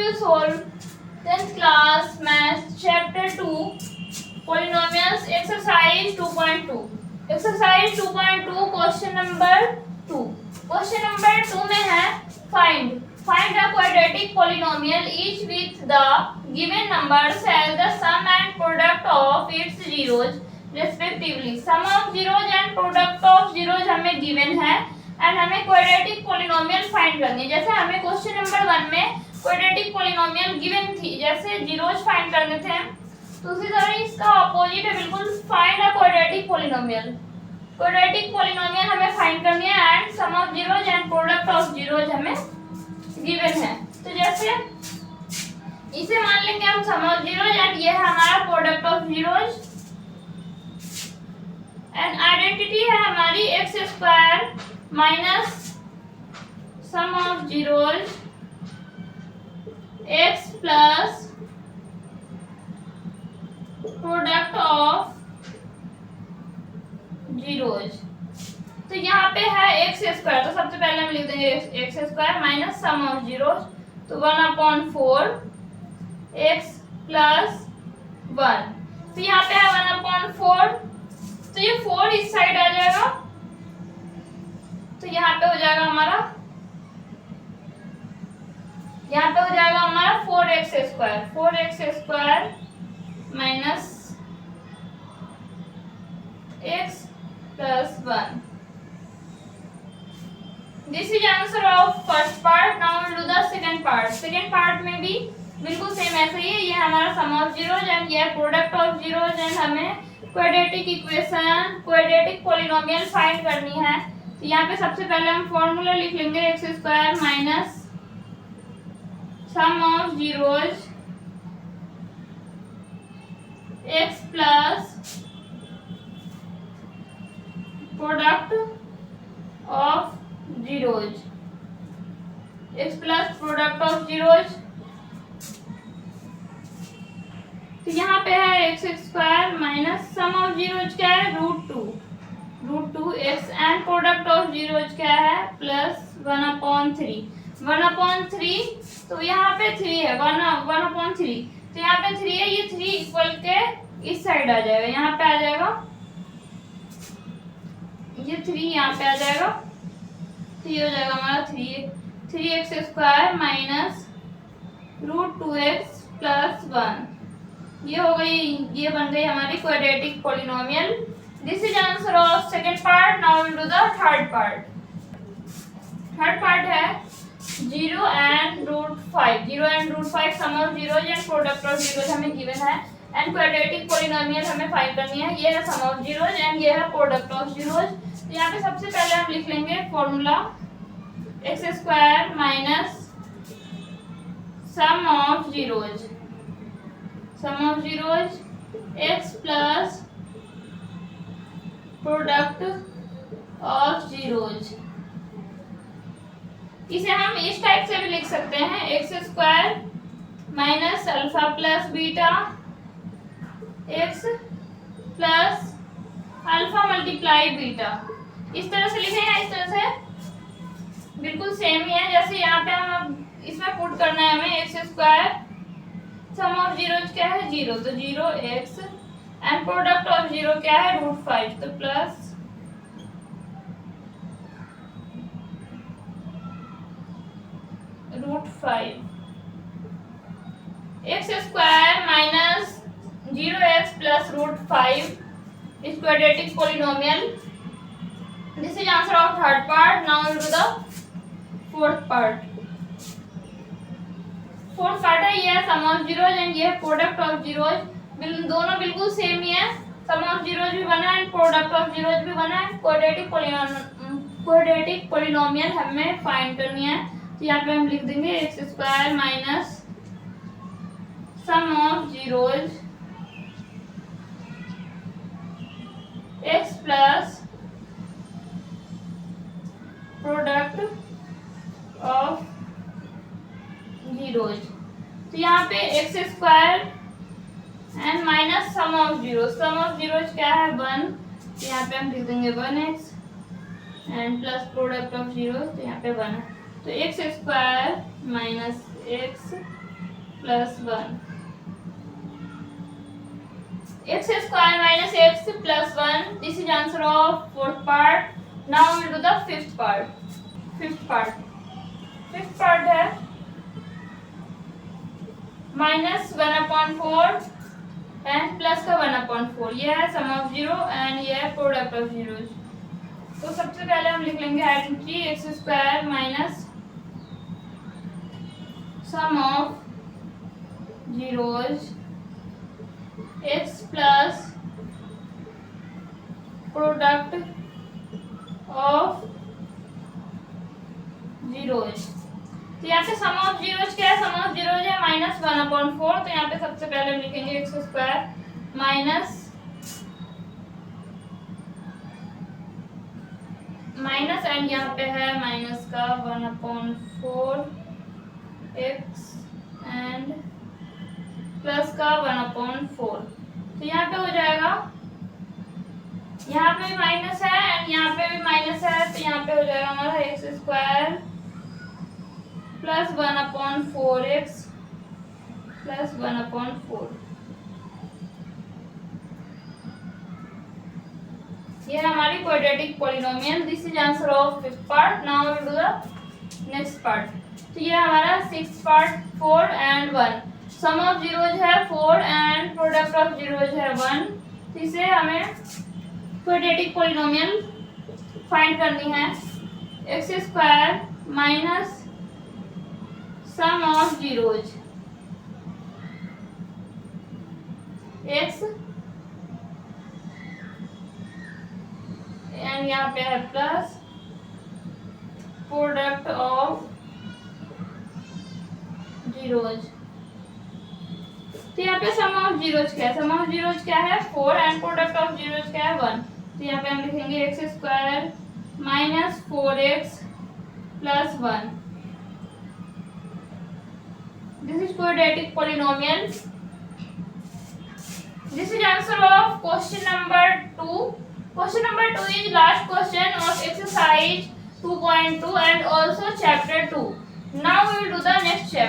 will solve 10th class math chapter 2 polynomials exercise 2.2. exercise 2.2 question number 2. question number 2 में है find a quadratic polynomial each with the given numbers as the sum and product of its zeros respectively. sum of zeros and product of zeros हमें given है and हमें quadratic polynomial find करनी है. जैसे हमें question number 1 में quadratic polynomial given थी, जैसे जीरोज फाइंड करने थे, तो उसी तरह इसका ऑपोजिट है बिल्कुल, find a quadratic polynomial. Quadratic polynomial हमें फाइंड करनी है and sum of zeros and product of zeros हमें गिवन है. तो जैसे इसे मान लेंगे हम सम ऑफ जीरोज एंड ये है हमारा product of zeros and identity है हमारी x square minus sum of zeros x plus product of zeros. तो यहाँ पे है एक्स स्क्वायर, तो सबसे पहले हम लिख देंगे x square minus sum of zeros, तो 1/4 एक्स प्लस 1. तो यहाँ पे है 1/4, तो ये 4 इस साइड आ जाएगा, तो यहाँ पे हो जाएगा हमारा 4x square minus x plus 1. This is answer of first part. Now will do the second part. Second part में भी बिल्कुल सेम ऐसे ही है. ये हमारा सम ऑफ जीरोज एंड ये प्रोडक्ट ऑफ जीरोज एंड हमें quadratic equation quadratic polynomial find करनी है. तो यहाँ पे सबसे पहले हम फॉर्मूला लिख लेंगे x square minus sum of zeros x plus product of zeros x plus product of zeros. तो यहाँ पे है x square minus sum of zeros क्या है √2 x and product of zeros क्या है प्लस 1/3. तो यहाँ पे 3 है 1/3, तो यहाँ पे 3 है, ये 3 इक्वल के इस साइड आ जाएगा, यहाँ पे आ जाएगा, ये 3 यहाँ पे आ जाएगा, तो ये हो जाएगा हमारा 3x square minus √2x plus 1. ये हो गई, ये बन गई हमारी quadratic polynomial. This is answer of second part. Now will do the third part. Third part है 0 and √5 sum of zeros and product of zeros हमें गिवन है एंड क्वाड्रेटिक पॉलिनोमियल हमें फाइंड करनी है. ये है सम ऑफ जीरोज एंड ये है प्रोडक्ट ऑफ जीरोज. तो यहाँ पे सबसे पहले हम लिख लेंगे formula x square minus sum of zeros x plus product of zeros. इसे हम इस टाइप से भी लिख सकते हैं x square minus alpha plus beta x plus alpha multiply beta. इस तरह से लिखें या इस तरह से, बिल्कुल सेम ही है. जैसे यहाँ पे हम इसमें पुट करना है हमें X square sum of zeros क्या है 0, तो 0x एंड प्रोडक्ट ऑफ 0 क्या है √5, तो plus √5 x square minus 0x plus √5 is quadratic polynomial. This is answer of third part. Now we will do the fourth part. Fourth part है, ये है सम of zeros and ये है product of zeros. दोनों बिल्कुल सेम ही है. सम of zeros भी बना है एंड प्रोडक्ट ऑफ जीरोज भी बना है. क्वाड्रेटिक पॉलिनोमियल हमें फाइंड करनी है. तो यहाँ पे हम लिख देंगे x square minus sum of zeros x plus product of zeros. तो यहाँ पे x square and minus sum of zeros क्या है 1, तो यहाँ पे हम लिख देंगे 1x and plus product of zeros, तो यहाँ पे 1 है. तो x square minus x plus 1. X square minus x plus 1. This is answer of fourth part. Now we will do the fifth part. Fifth part है -1/4 and plus का 1/4. ये है सम of zero and ये है प्रोडक्ट ऑफ जीरोज. तो सबसे पहले हम लिख लेंगे identity x square minus sum of zeros x plus product of zeros. तो यहाँ पे सम ऑफ जीरोज क्या है? सम ऑफ जीरोज है -1/4. तो यहाँ पे सबसे पहले हम लिखेंगे एक्स स्क्वायर माइनस एंड यहाँ पे है माइनस का 1/4 एक्स एंड प्लस का 1/4. तो यहाँ पे हो जाएगा, यहाँ पे भी माइनस है एंड यहाँ पे भी माइनस है. तो यहाँ पे हो जाएगा हमारा X square plus 1/4 X plus 1/4. ये है हमारी quadratic polynomial. This is answer of fifth part. Now we will do the next part. तो ये हमारा sixth part 4 and 1. Sum of zeros है 4 एंड प्रोडक्ट ऑफ जीरोज है 1. तो इसे हमें क्वाड्रेटिक पॉलिनोमियल फाइंड करनी है. X square minus sum of zeros x and यहाँ पे है प्लस प्रोडक्ट ऑफ जीरोज. तो यहाँ पे सम ऑफ जीरोज क्या है? सम ऑफ जीरोज क्या है? 4 एंड प्रोडक्ट ऑफ जीरोज क्या है? 1. तो यहाँ पे हम लिखेंगे x square minus 4x plus 1. This is quadratic polynomial. This is answer of question number 2. Question number 2 is last question of exercise 2.2 and also chapter 2. Now we will do the next chapter.